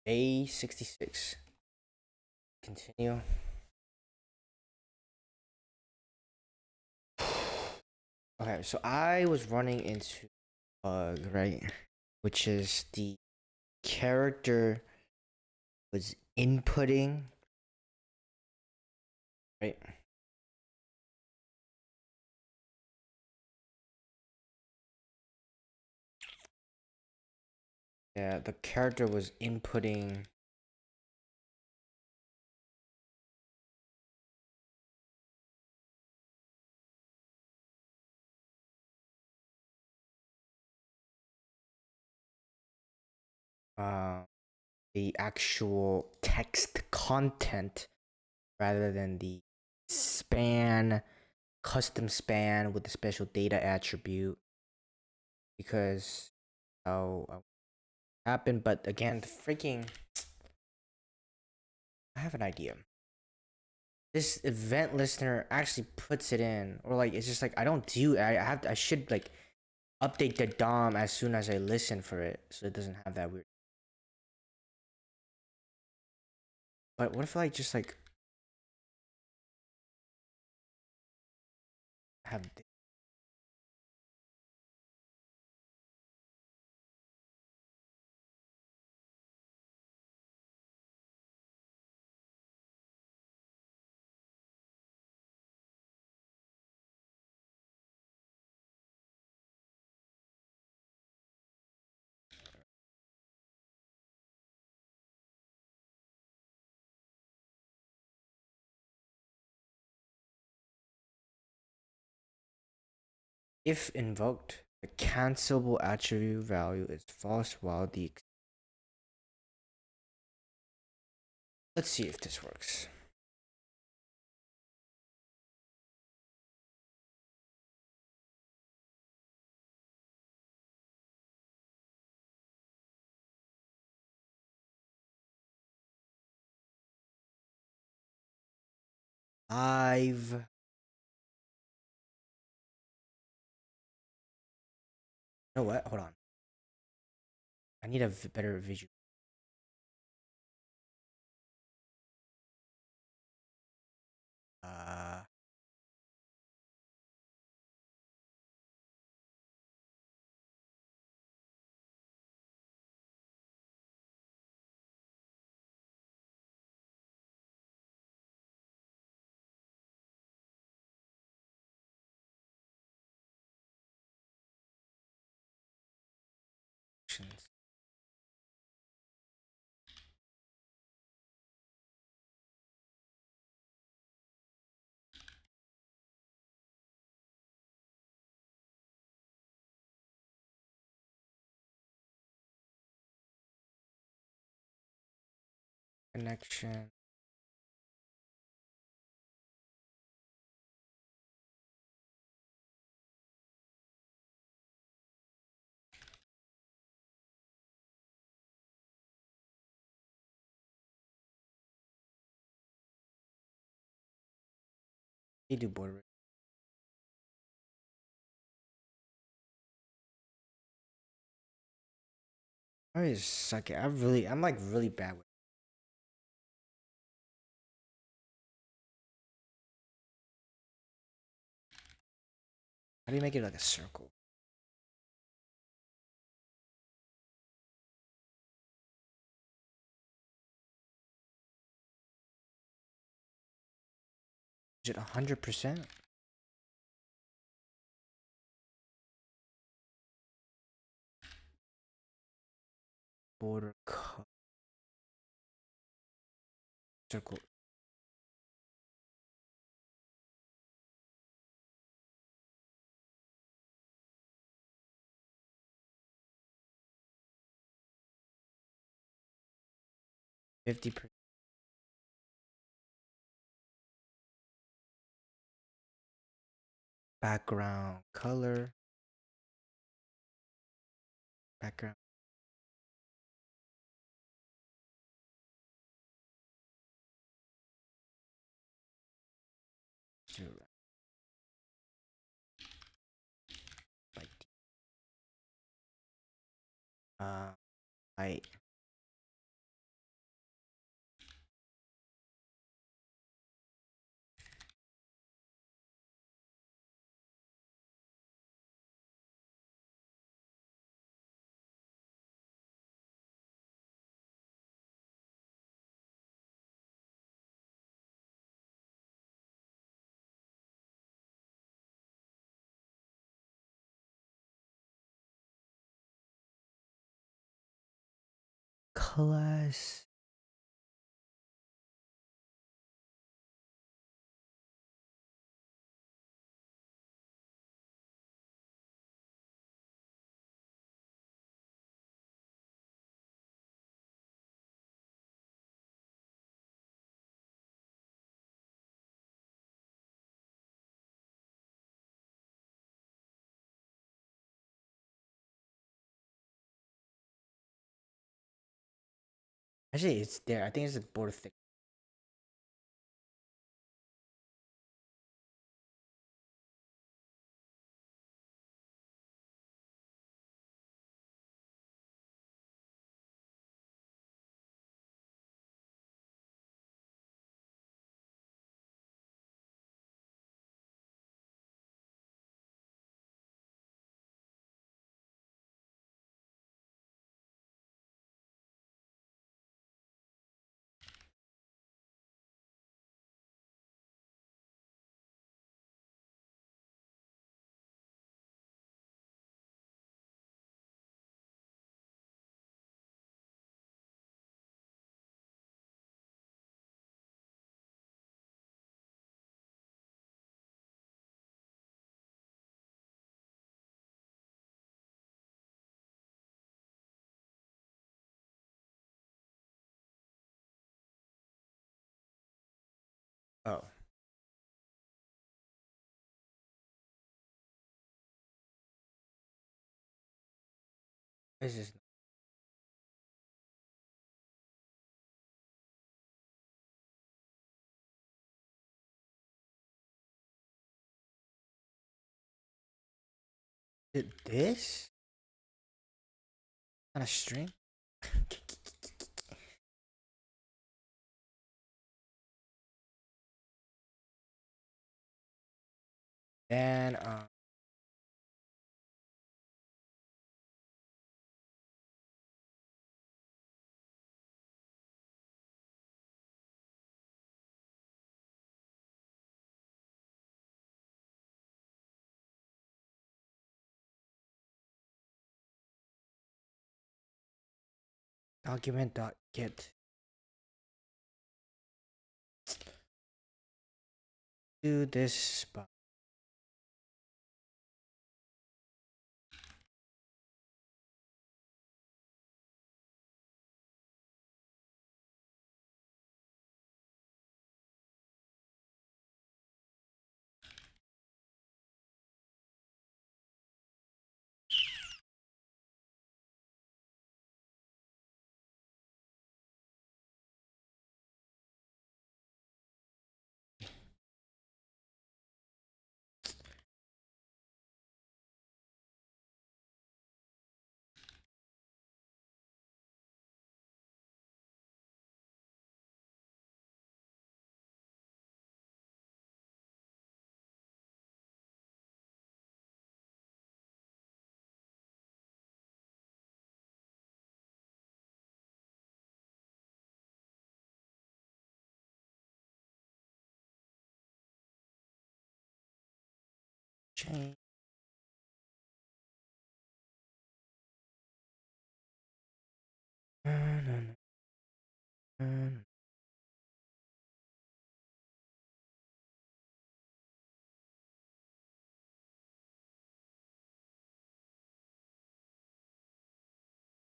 A66. Continue. Okay, so I was running into a bug, right? Which is the character was inputting, right? Yeah, the character was inputting uh, the actual text content rather than the span, custom span with the special data attribute because how happened. But again, the freaking I have an idea. This event listener actually puts it in, or like it's just like I don't do. I should like update the DOM as soon as I listen for it, so it doesn't have that weird. But what if I just like have if invoked, the cancelable attribute value is false while the let's see if this works. I've you know what? Hold on. I need a better visual. Uh, connection. You do border. I just suck it. I'm like really bad with. How do you make it like a circle? Is it 100%? Border circle. 50%. Background color. Background. Zero. Like height. plus. Actually, it's there. I think it's a border thick. Oh, this is this? Not a string? Then document dot get do this spot. Change.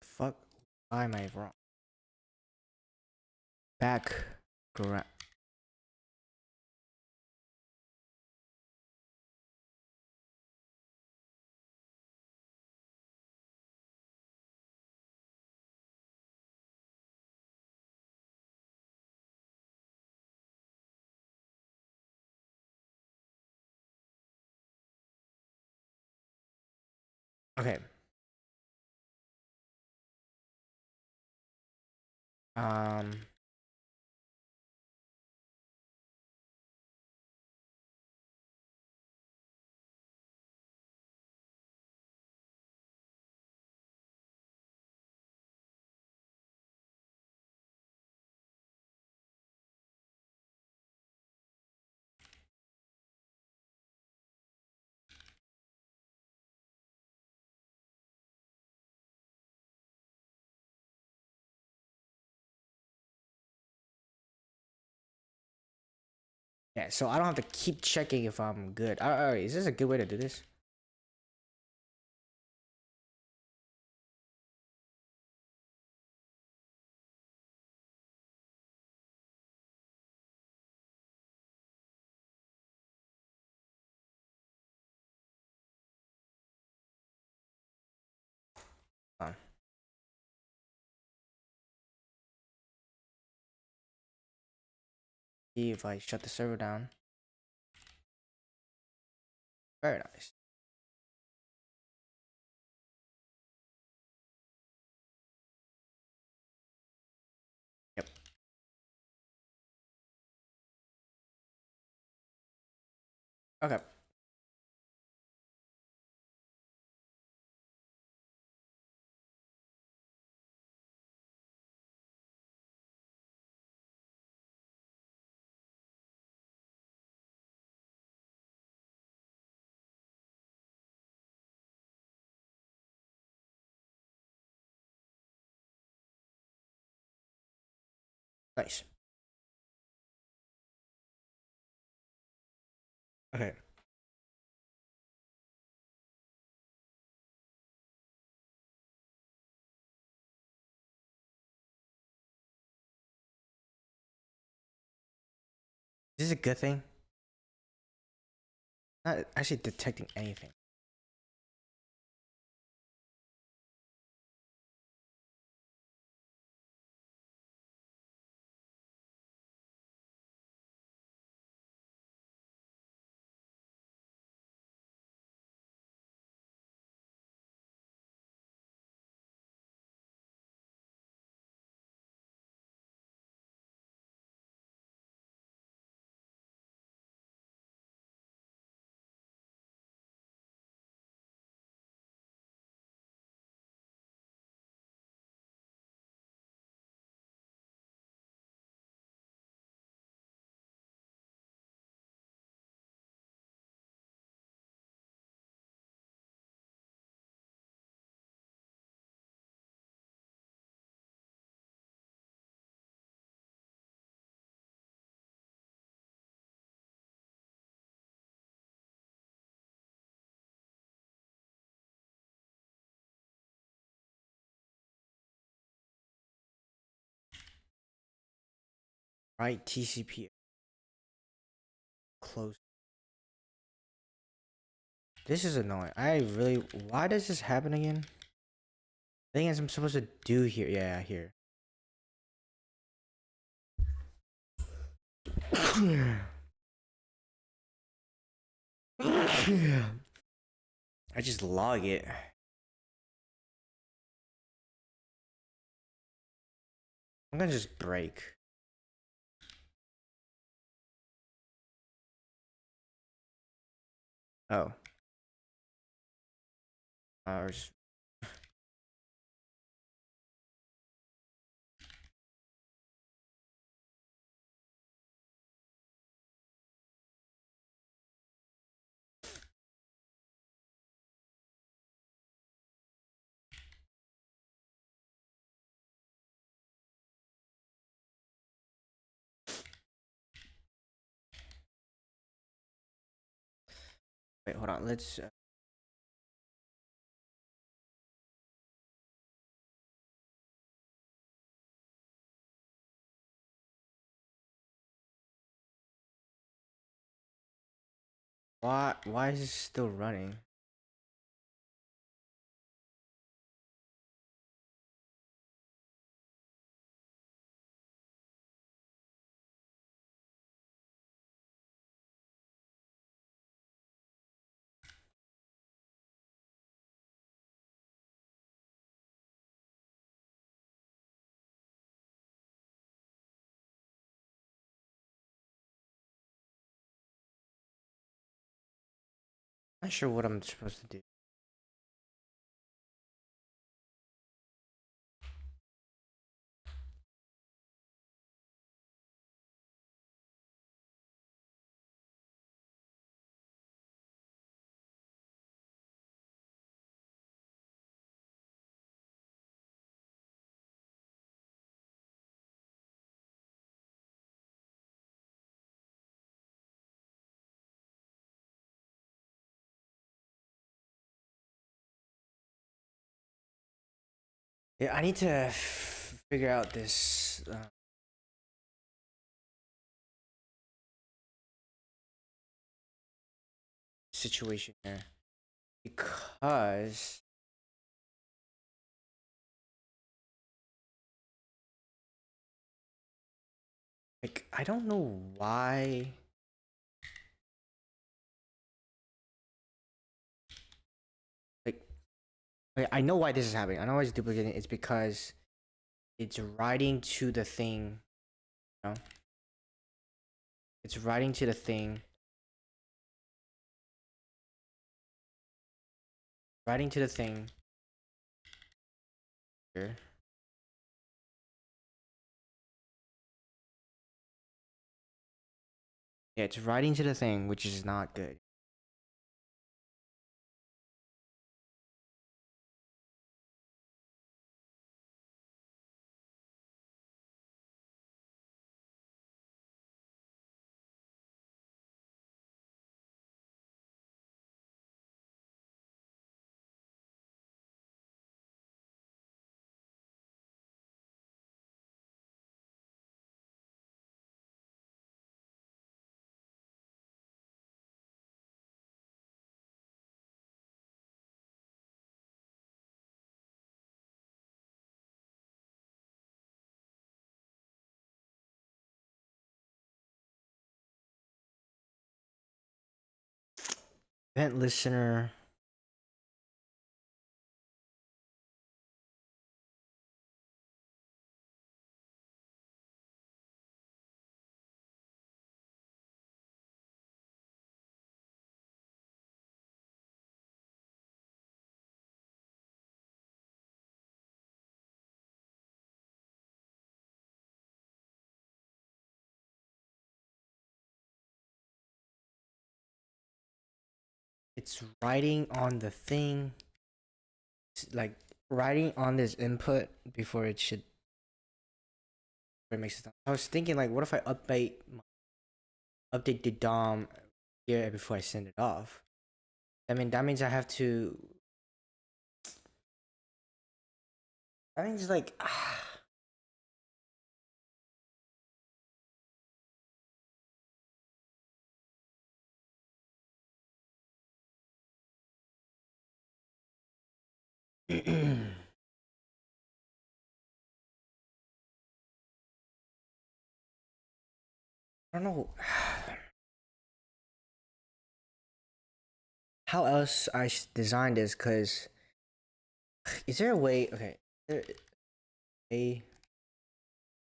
Fuck. Why am I wrong? Background. Okay. Um. Yeah, so I don't have to keep checking if I'm good. Alright, is this a good way to do this? Hold on. See if I shut the server down. Very nice. Yep. Okay. Nice. Okay. Is this a good thing? Not actually detecting anything. Right, TCP close. This is annoying. I really. Why does this happen again? Thing is, I'm supposed to do here. Yeah, here. I just log it. I'm gonna just break. Oh. Or just. Wait, hold on. Let's. Why? Why is this still running? Not sure what I'm supposed to do. Yeah, I need to figure out this situation here because like I don't know why. Like I know why this is happening. I know why it's duplicating. It's because it's writing to the thing. You know, it's writing to the thing. Writing to the thing here. Yeah, it's writing to the thing, which is not good. Event listener. It's writing on the thing. It's like writing on this input before it should. Before it makes it. I was thinking like, what if I update the DOM here before I send it off? I mean, that means I have to. That means like. I don't know how else I should design this. Cause is there a way? Okay, is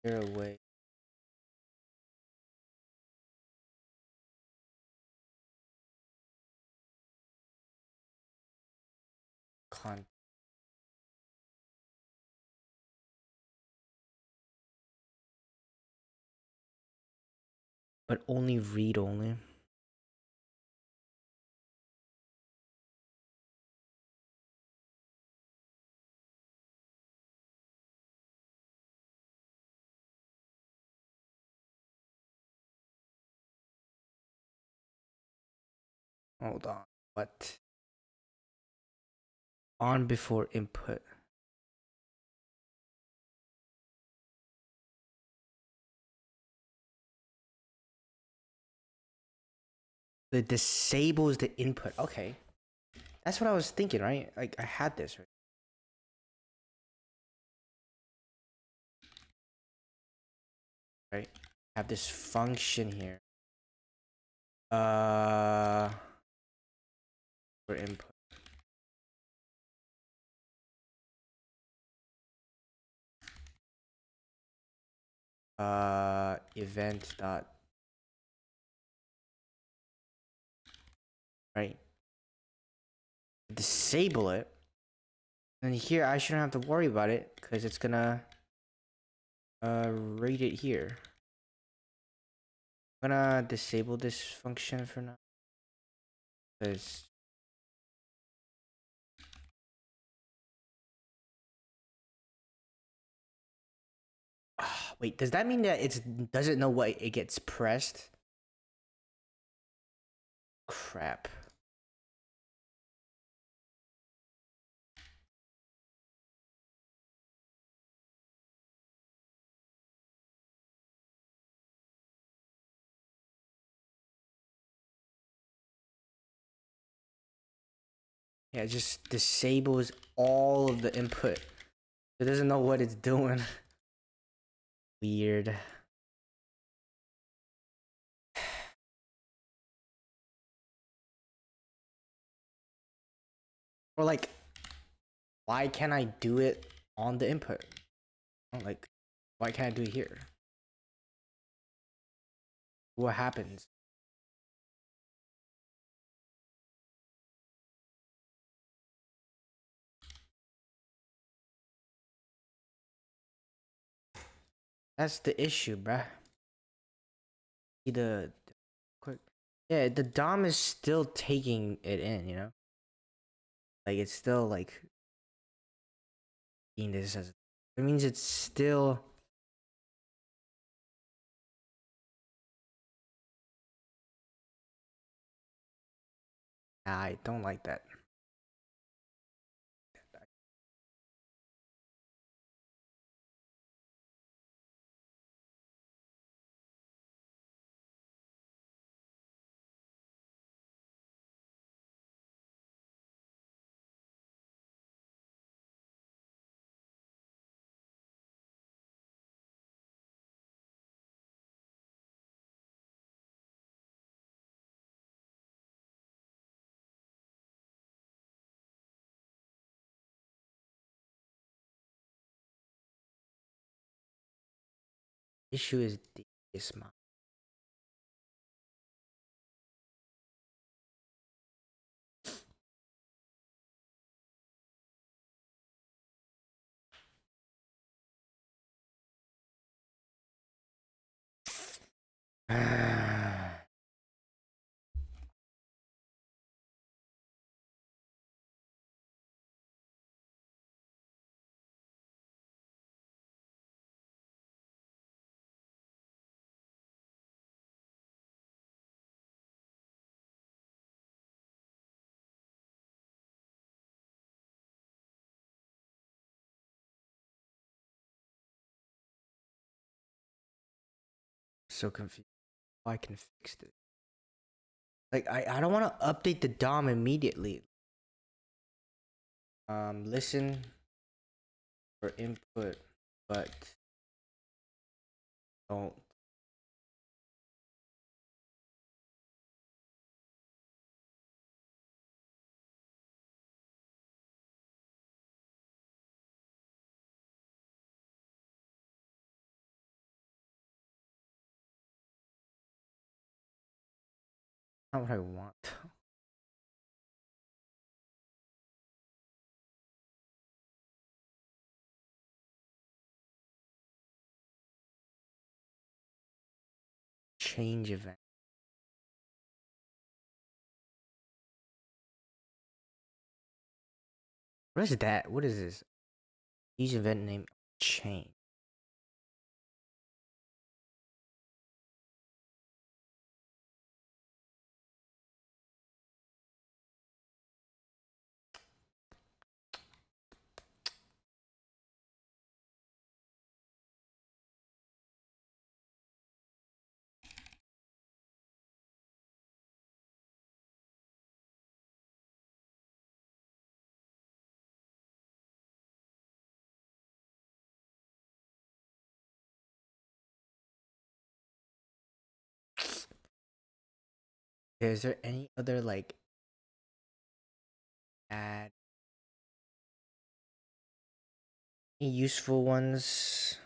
there a way? Con but only read only. Hold on. What? On before input. It disables the input. Okay. That's what I was thinking, right? Like I had this, right? Right? I have this function here. For input. Event dot. Right. Disable it. And here I shouldn't have to worry about it because it's gonna rate it here. I'm gonna disable this function for now. Because wait, does that mean that it doesn't know what it gets pressed? Crap. Yeah, it just disables all of the input. It doesn't know what it's doing. Weird. Or like, why can't I do it on the input? Like, why can't I do it here? What happens? That's the issue, bruh. See the quick. Yeah, the DOM is still taking it in, you know? Like, it's still like being this as. It means it's still. I don't like that. Issue is this, man. So confused. How I can fix it. Like, I don't want to update the DOM immediately. Listen for input, but don't. Not what I want. Change event. What is that? What is this? Use event name change. Is there any other like add any useful ones?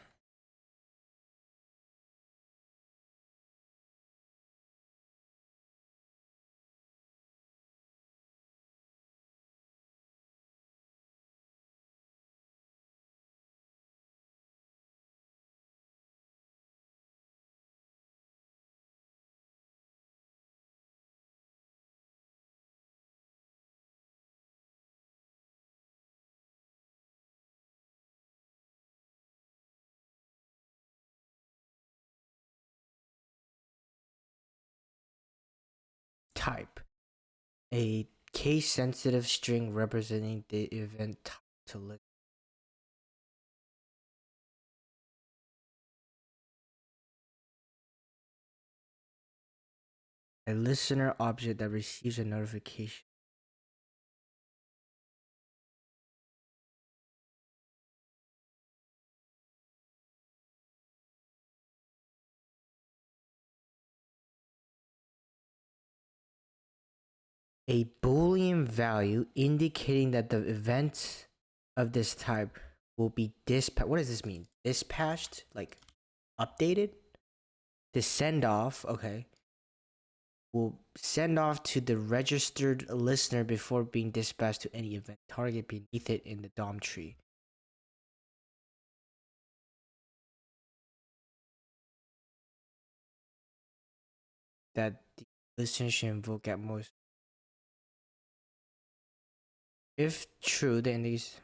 Type a case sensitive string representing the event type to look. A listener object that receives a notification. a Boolean value indicating that the event of this type will be dispatched. What does this mean? Dispatched? Like updated? To send off, okay. Will send off to the registered listener before being dispatched to any event target beneath it in the DOM tree. That the listener should invoke at most. If true, then these.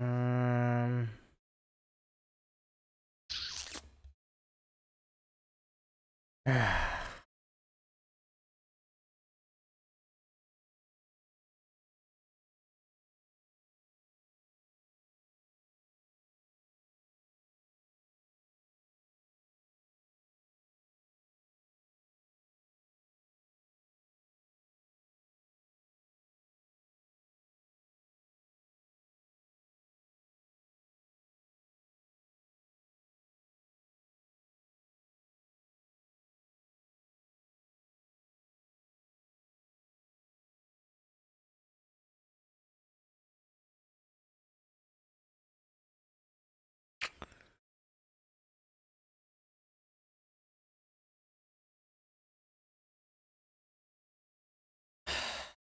Um.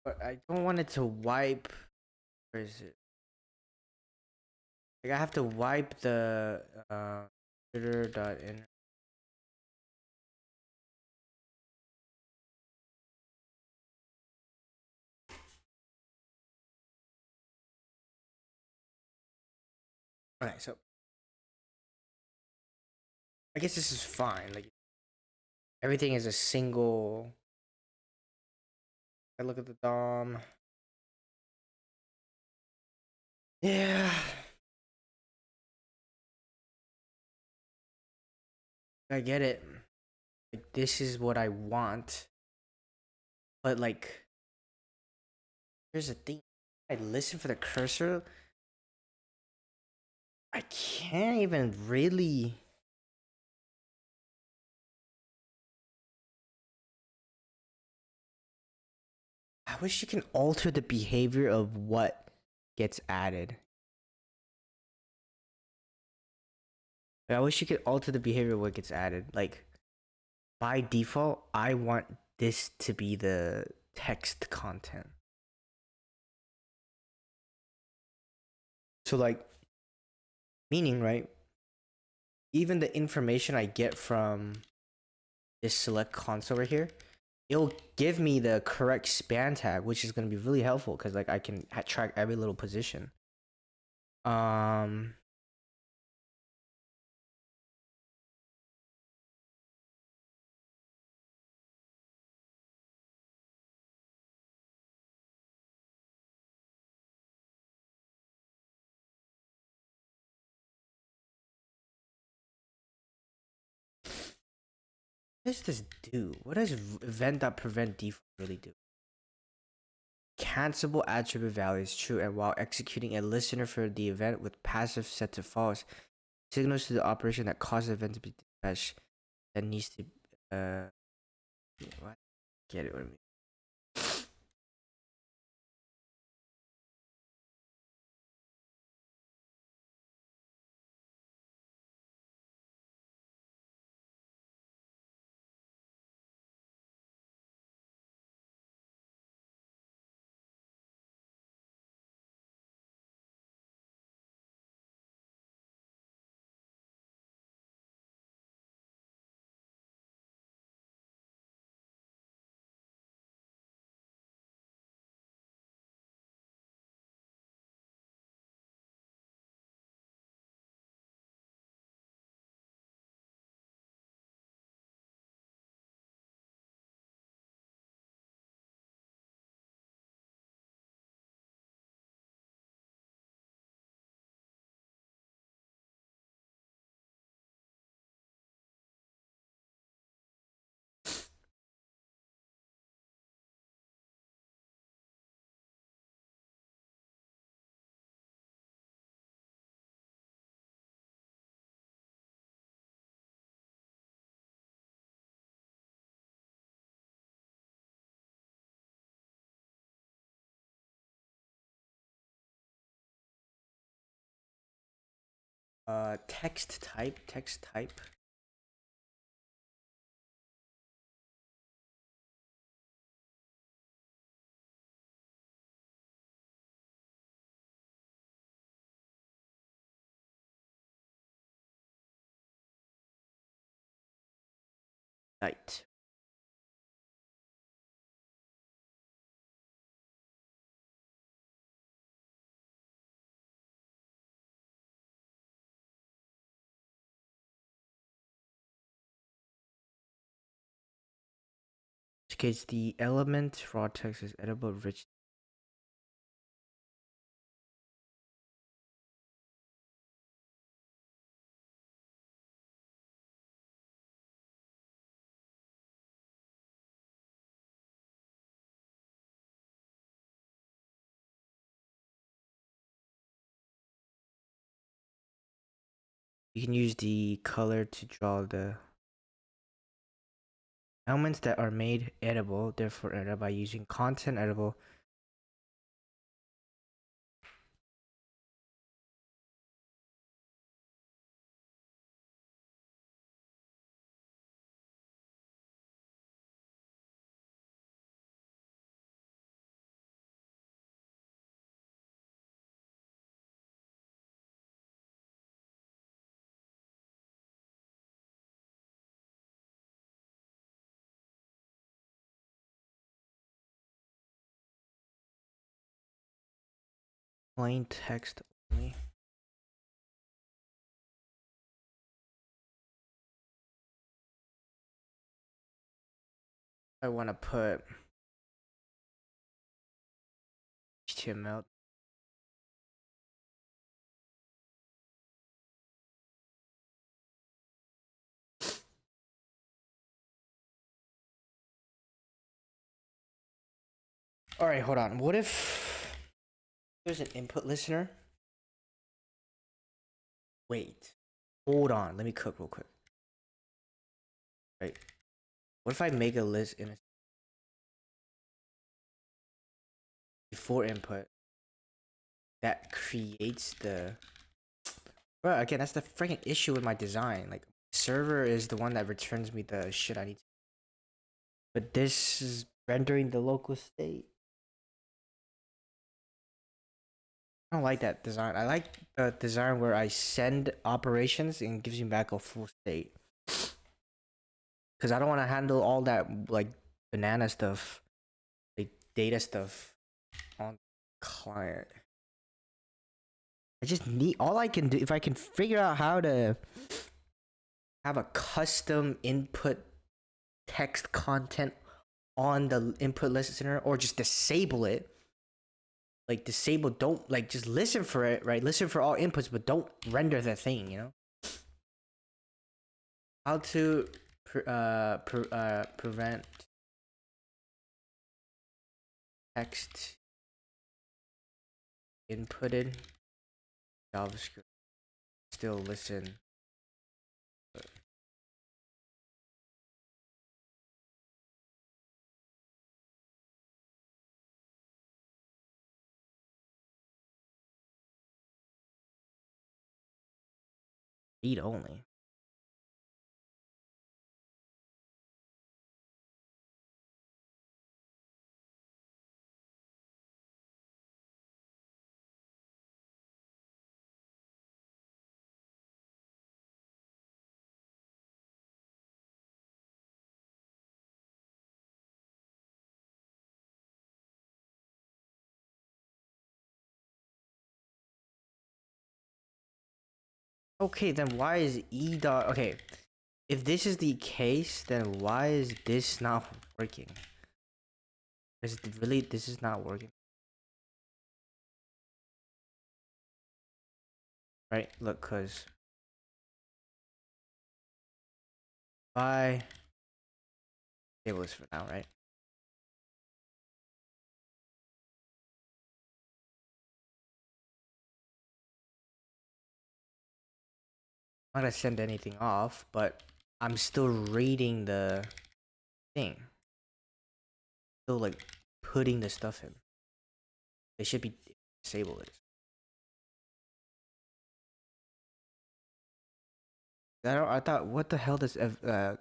But I don't want it to wipe. Where is it? Like I have to wipe the in. Okay, so I guess this is fine. Like everything is a single. I look at the DOM. Yeah. I get it. Like this is what I want. But like here's the thing. I listen for the cursor. I can't even really. I wish you can alter the behavior of what gets added. I wish you could alter the behavior of what gets added. Like by default, I want this to be the text content. So like meaning, right? Even the information I get from this select console right here, it'll give me the correct span tag, which is going to be really helpful because like I can track every little position. Um what does this do? What does event.prevent default really do? Cancelable attribute value is true, and while executing a listener for the event with passive set to false, signals to the operation that caused the event to be dispatched that needs to what? Get it what I mean. Text type. Right. In case the element raw text is editable rich. You can use the color to draw the elements that are made editable, therefore editable by using content editable. Plain text only. I want to put HTML. All right, hold on. What if there's an input listener? Wait, hold on. Let me cook real quick. Right. What if I make a list in a before input that creates the. Well, again, that's the freaking issue with my design. Like, server is the one that returns me the shit I need. But this is rendering the local state. I don't like that design. I like the design where I send operations and gives me back a full state. Because I don't want to handle all that like banana stuff, like data stuff on client. I just need all I can do if I can figure out how to have a custom input text content on the input listener or just disable it. Like disable, don't like just listen for it, right? Listen for all inputs, but don't render the thing, you know? How to prevent text inputted JavaScript still listen. Read only. Okay, then why is e dot okay? If this is the case, then why is this not working? Is it really this is not working? Right? Look, cause I table this for now, right? I'm not gonna send anything off, but I'm still reading the thing. Still like putting the stuff in. It should be disable it. I thought, what the hell does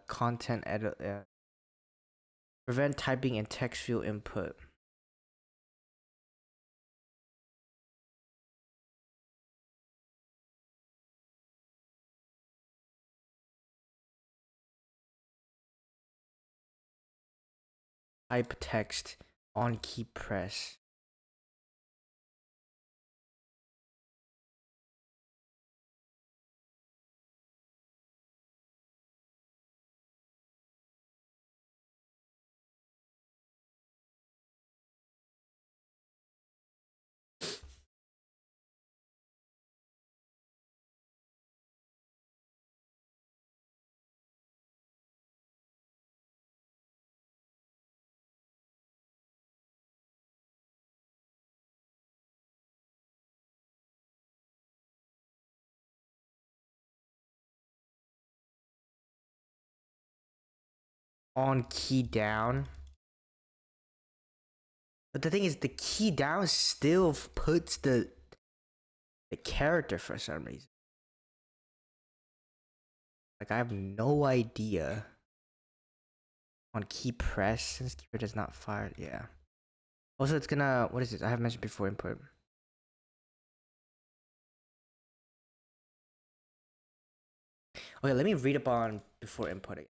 content edit prevent typing in text field input? Type text on key press. On key down. But the thing is, the key down still puts the character for some reason. Like, I have no idea. On key press, since keyboard is not fired, yeah. Also, it's gonna, what is it? I have mentioned before input. Okay, let me read up on before inputting.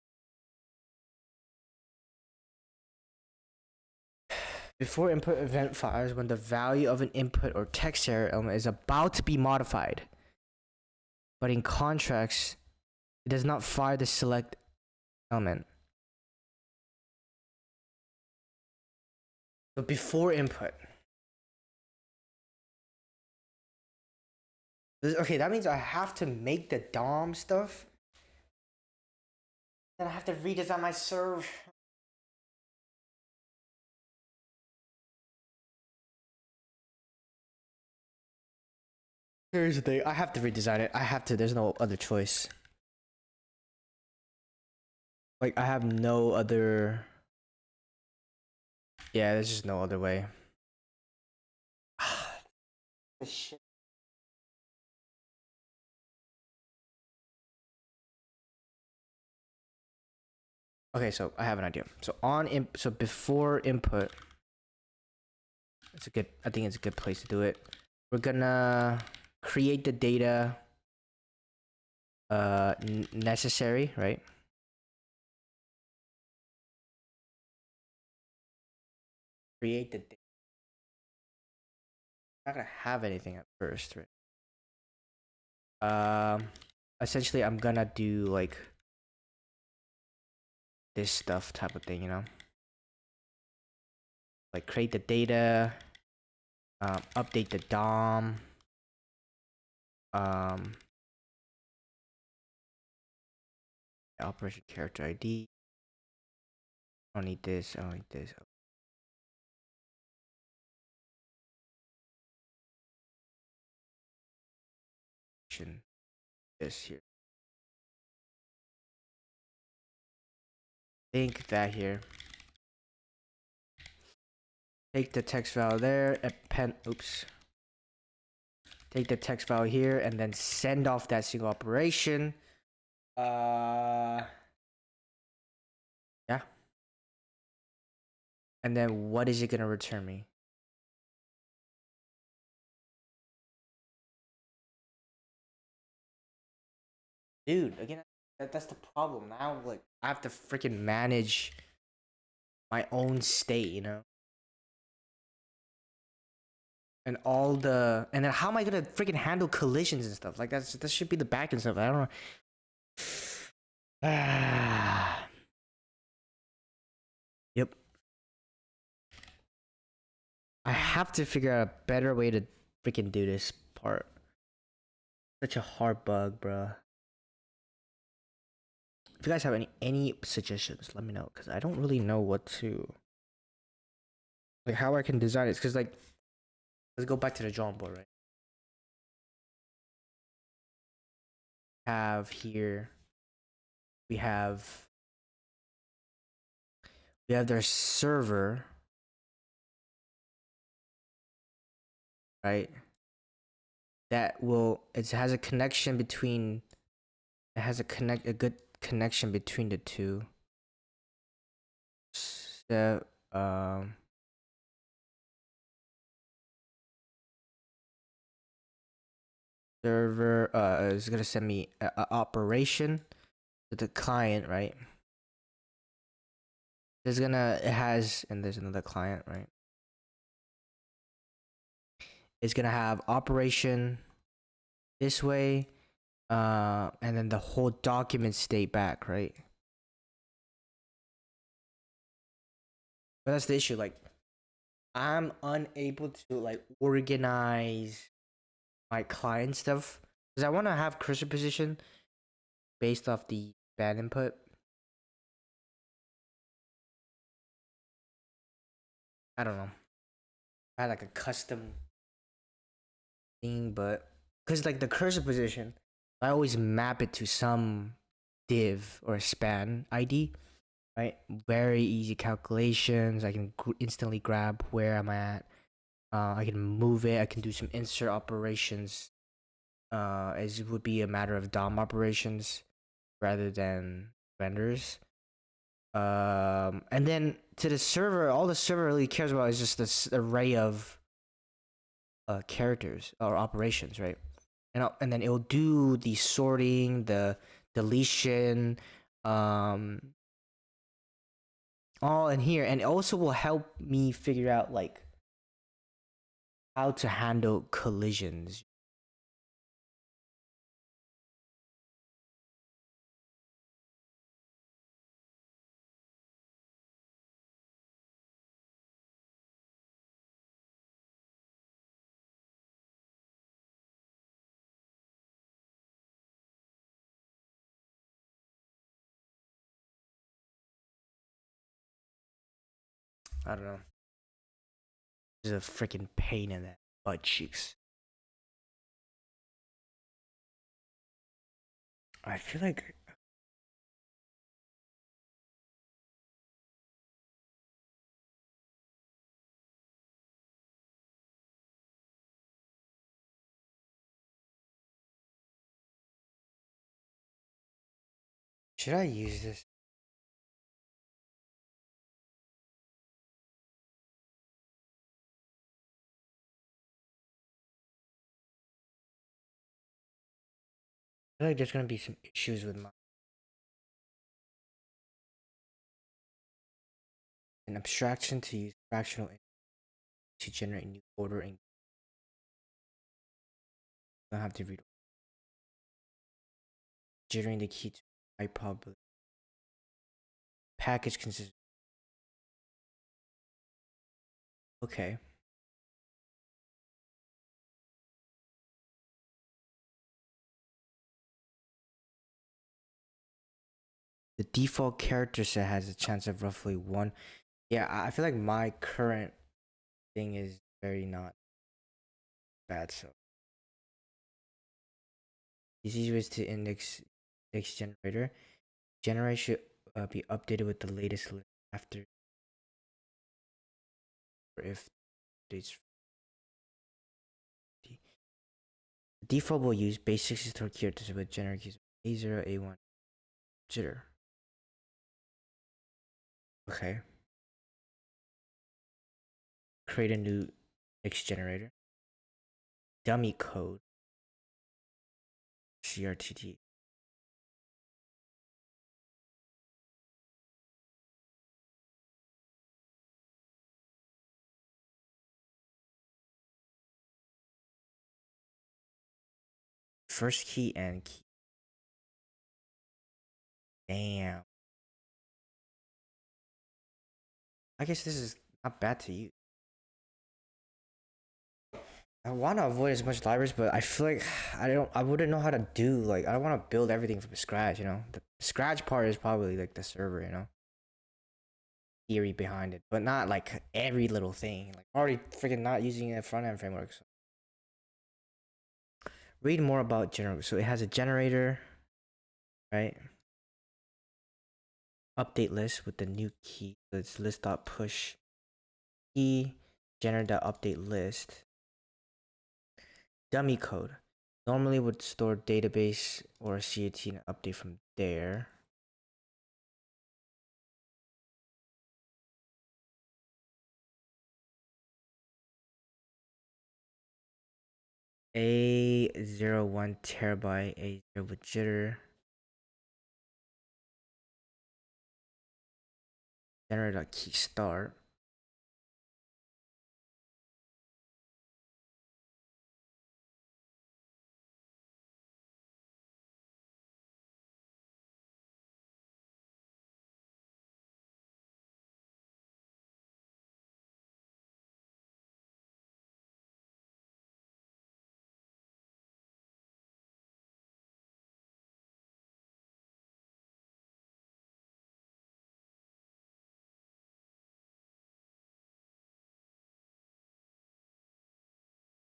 Before input event fires when the value of an input or text error element is about to be modified. But in contrast, it does not fire the select element. So before input. Okay, that means I have to make the DOM stuff. Then I have to redesign my server. Here's the thing, I have to redesign it. I have to, there's no other choice. Like, I have no other... Yeah, there's just no other way. Shit. Okay, so I have an idea. So so before input, it's a good, I think it's a good place to do it. We're gonna create the data necessary, right? Create the data. I'm not gonna have anything at first, right? Essentially I'm gonna do like this stuff type of thing, you know? Like create the data, update the DOM, operation character ID. I don't need this, I don't need this. This here. Think that here. Take the text file there, append, oops. Take the text file here and then send off that single operation. Yeah. And then what is it gonna return me? Dude, again, that's the problem. Now, like, I have to freaking manage my own state, you know? And all the, and then how am I gonna freaking handle collisions and stuff? Like, that should be the backend stuff. I don't know. Yep. I have to figure out a better way to freaking do this part. Such a hard bug, bruh. If you guys have any suggestions, let me know, because I don't really know what to, like, how I can design it. Because, like, let's go back to the drawing board, right? Have here, we have their server, right? That will, it has a connection between It has a good connection between the two. So server is gonna send me a operation to the client, right? There's another client, right? It's gonna have operation this way, and then the whole document state back, right? But that's the issue. Like, I'm unable to like organize my client stuff because I want to have cursor position based off the band input. I don't know. I had like a custom thing, but because like the cursor position, I always map it to some div or span ID, right? Very easy calculations. I can instantly grab where I'm at. I can move it. I can do some insert operations. As it would be a matter of DOM operations rather than vendors. And then to the server, all the server really cares about is just this array of characters or operations, right? And then it'll do the sorting, the deletion, all in here, and it also will help me figure out like how to handle collisions. I don't know. There's a freaking pain in that butt cheeks. I feel like should I use this? I feel like there's gonna be some issues with my an abstraction to use fractional to generate new order and I don't have to read jittering the key to high probability. Package consists. Okay. The default character set has a chance of roughly one. Yeah, I feel like my current thing is very not bad. So the easiest way is to index generator. Generate should be updated with the latest list after or if it's the default will use basic store characters with generic keys A0, A1, jitter. Okay. Create a new index generator. Dummy code. CRTT. First key and key. Damn. I guess this is not bad to use. I want to avoid as much libraries, but I feel like I wouldn't know how to do, like, I don't want to build everything from scratch, you know? The scratch part is probably, like, the server, you know? Theory behind it, but not, like, every little thing. Like, already freaking not using a front-end framework, so. Read more about general. So it has a generator, right? Update list with the new key. So it's list.push key, generate.update list. Dummy code. Normally would store database or a CUT and update from there. A01 terabyte, A0 with jitter. Generate key start.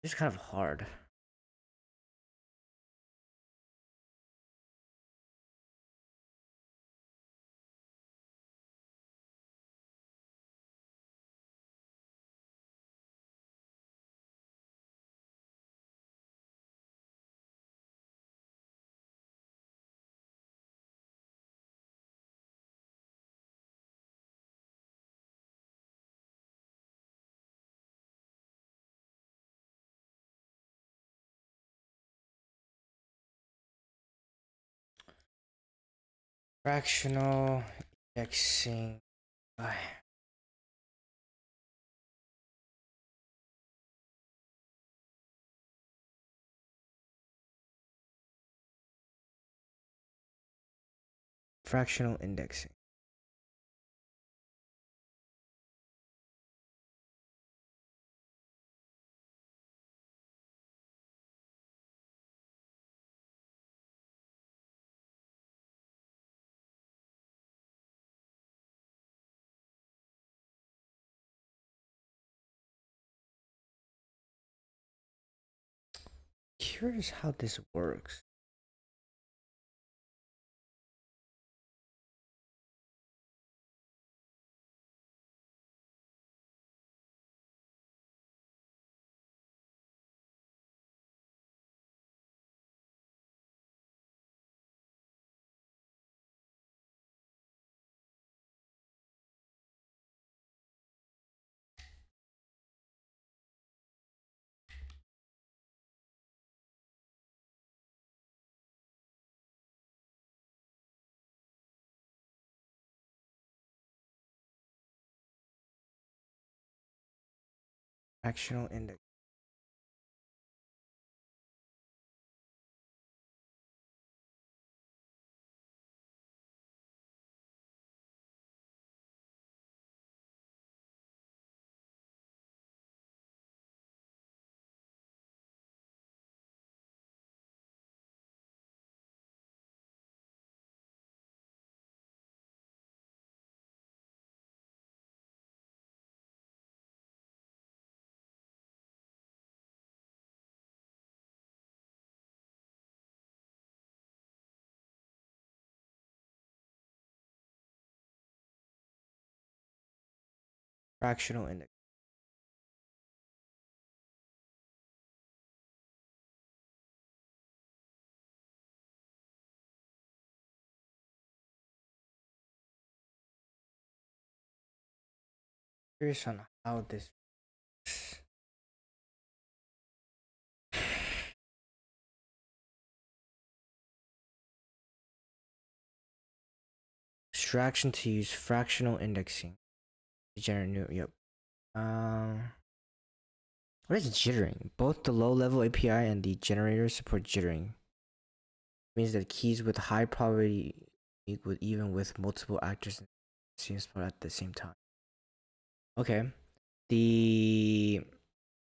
It's kind of hard. Fractional indexing. Fractional indexing. Curious how this works. Fractional index. Fractional index. Curious on how this works. Abstraction to use fractional indexing to generate new. Yep. What is jittering? Both the low-level API and the generator support jittering. It means that keys with high probability equal even with multiple actors in the same spot at the same time. Okay. The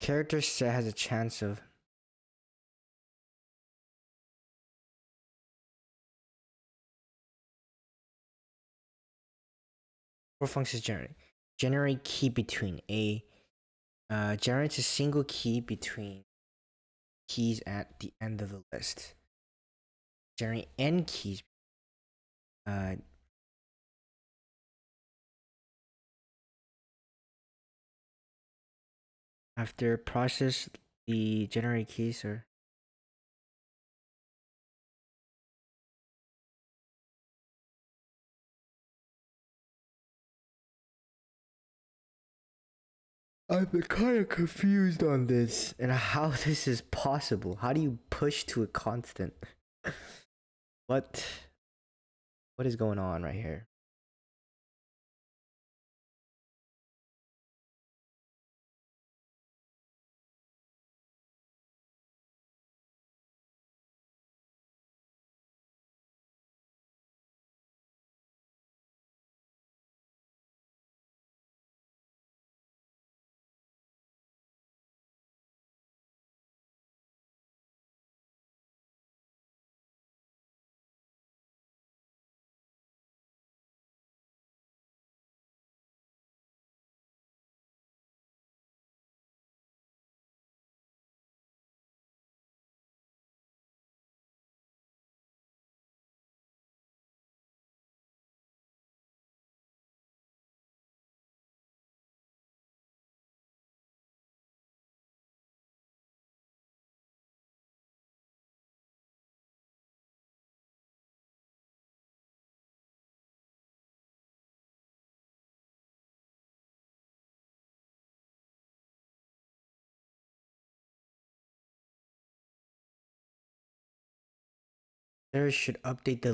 character set has a chance of four functions generate. Generate key between generates a single key between keys at the end of the list. Generate n keys. After process the generate keys or I've been kind of confused on this and how this is possible. How do you push to a constant? What what is going on right here? There should update the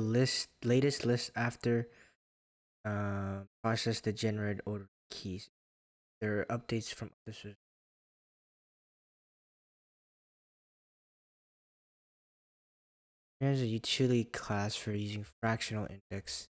latest list after process the generated order keys. There are updates from other sources. There's a utility class for using fractional index.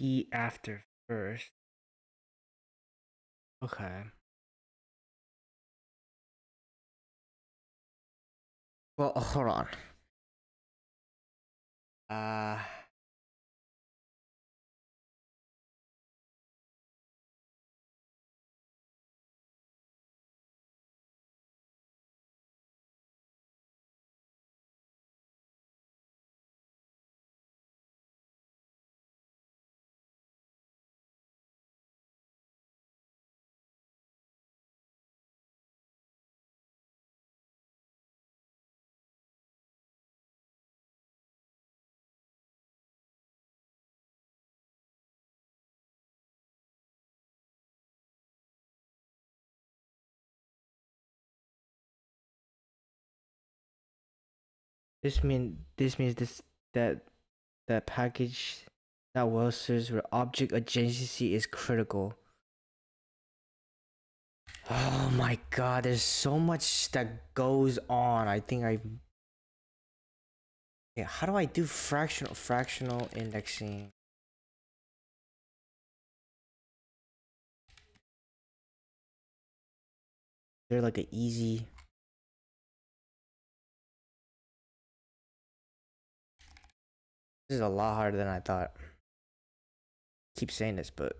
Key after first. Okay. Well, hold on. Uh this means that that package that well serves where object adjacency is critical. Oh my god, there's so much that goes on. I think I Yeah, how do I do fractional indexing? Is there like an easy This is a lot harder than I thought. Keep saying this, but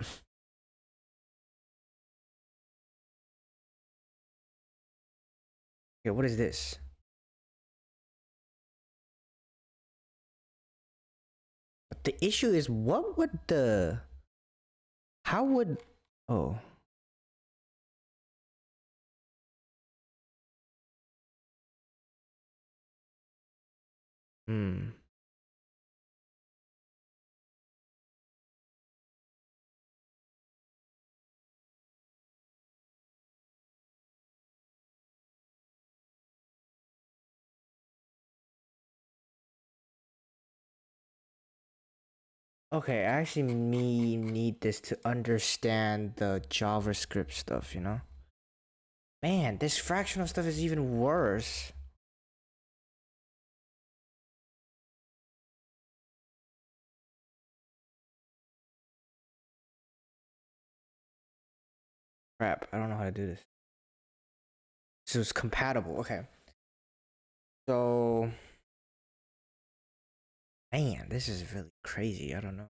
okay, what is this? But the issue is what would the how would oh hmm okay, I actually need this to understand the JavaScript stuff, you know? Man, this fractional stuff is even worse. Crap, I don't know how to do this. So it's compatible, okay. So man, this is really crazy. I don't know.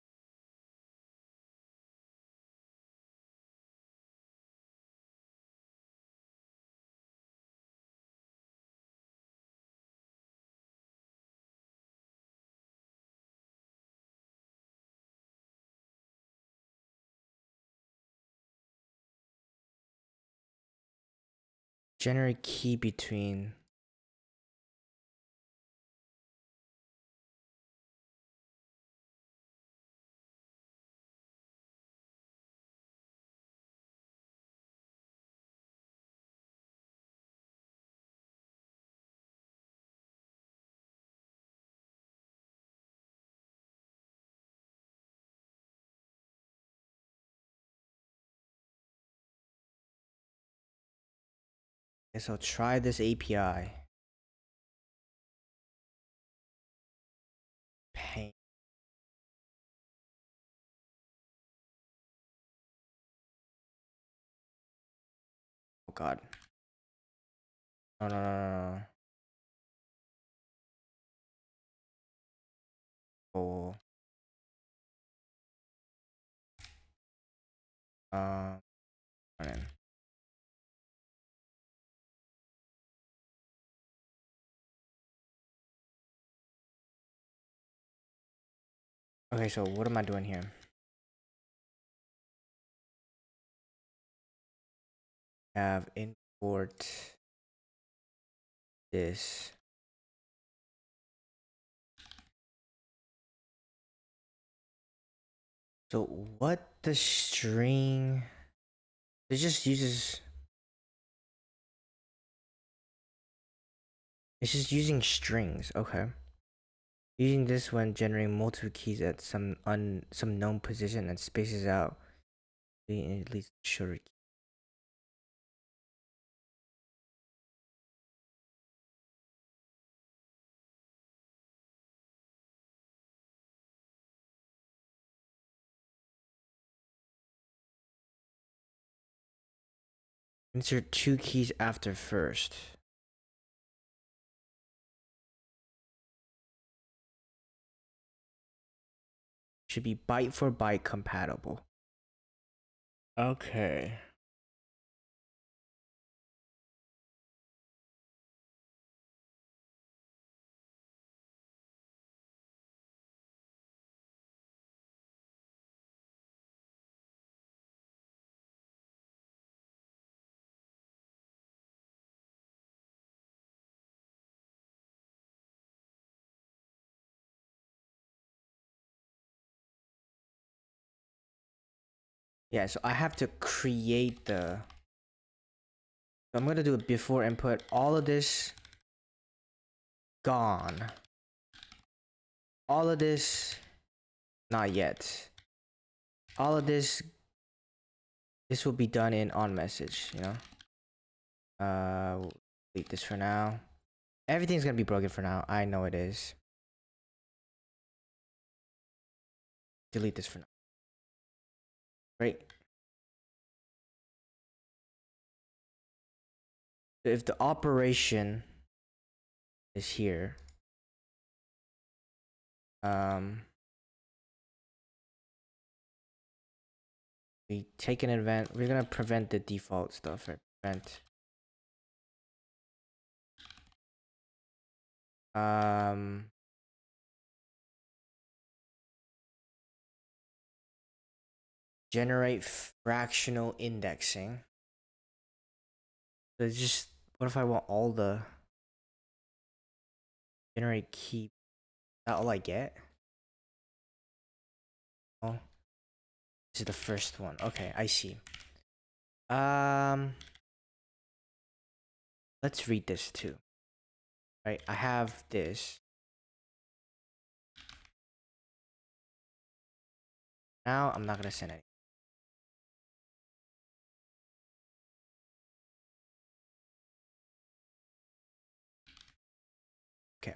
Generate key between. Okay, so try this API. Pain. Oh god. No, no, no, no, no. Oh. Running. Okay, so what am I doing here? Have import this. So what the string? It just uses. It's just using strings. Okay. Using this when generating multiple keys at some known position and spaces out at least shorter key. Insert 2 keys after first. Should be byte for byte compatible. Okay. Yeah, so I have to create the. I'm gonna do it before input. All of this gone. All of this not yet. All of this will be done in on message, you know. We'll delete this for now. Everything's gonna be broken for now. I know it is. Delete this for now. Right. If the operation is here, we take an event. We're gonna prevent the default stuff. Right? Prevent. Generate fractional indexing. So it's just, what if I want all the generate key? Is that all I get? Oh, this is the first one. Okay, I see. Let's read this too. Right, I have this. Now I'm not gonna send it. Okay.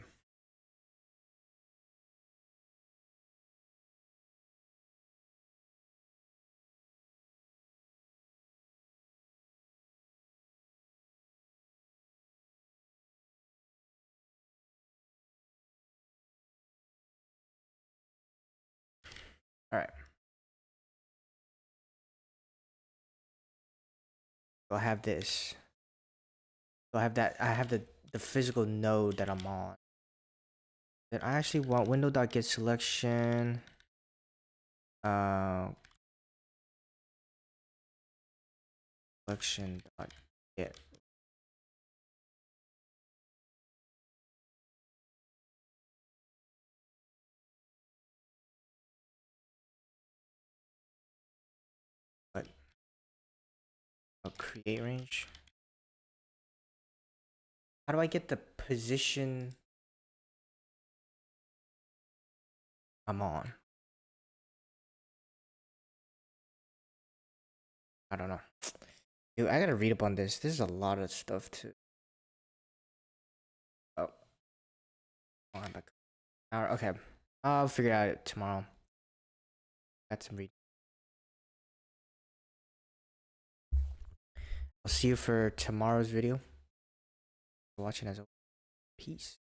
All right. So I have this. So I have that. I have the physical node that I'm on. Then I actually want window.get selection. Selection.get create range. How do I get the position I'm on? I don't know. Dude, I gotta read up on this. This is a lot of stuff too. Oh, I'm back. Okay. I'll figure it out tomorrow. Got some read. I'll see you for tomorrow's video. Watching as always. Peace.